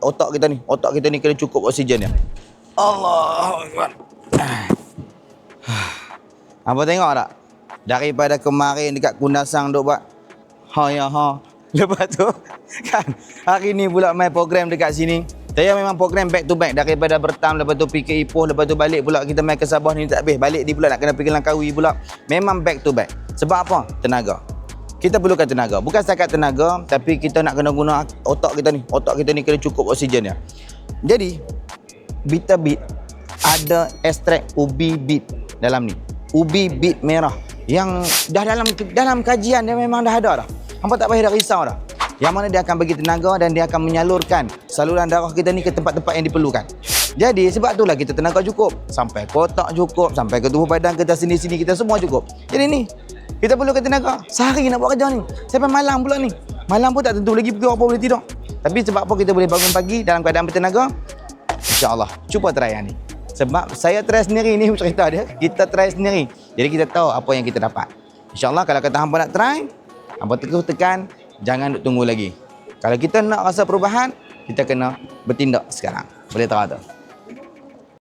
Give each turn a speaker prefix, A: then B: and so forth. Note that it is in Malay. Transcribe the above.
A: otak kita ni. Otak kita ni kena cukup oksigen dia. Allahu Akbar. Apa tengok tak? Daripada kemarin dekat Kundasang duk buat ha ya ha. Lepas tu kan hari ni pula main program dekat sini. Saya memang program back to back daripada Bertam, lepas tu pergi ke Ipoh, lepas tu balik pula kita main ke Sabah ni tak habis. Balik ni pula nak kena pergi Langkawi pula. Memang back to back. Sebab apa? Tenaga. Kita perlukan tenaga. Bukan setakat tenaga, tapi kita nak kena guna otak kita ni. Otak kita ni kena cukup oksigen dia. Jadi, Bitabit ada ekstrak ubi bit dalam ni. Ubi bit merah yang dah dalam kajian dia memang dah ada dah. Hampa tak payah dah risau dah. Yang mana dia akan bagi tenaga dan dia akan menyalurkan saluran darah kita ni ke tempat-tempat yang diperlukan. Jadi sebab itulah kita tenaga cukup. Sampai ke otak cukup, sampai ke tubuh badan kita sini-sini kita semua cukup. Jadi ni, kita perlukan tenaga. Sehari nak buat kerja ni. Sampai malam pula ni. Malam pun tak tentu lagi pukul apa boleh tidur. Tapi sebab apa kita boleh bangun pagi dalam keadaan bertenaga? InsyaAllah. Cuba try yang ni. Sebab saya try sendiri ni cerita dia. Kita try sendiri. Jadi kita tahu apa yang kita dapat. InsyaAllah kalau kata hampa nak try, hampa terus tekan. Jangan tunggu lagi. Kalau kita nak rasa perubahan, kita kena bertindak sekarang. Boleh terata.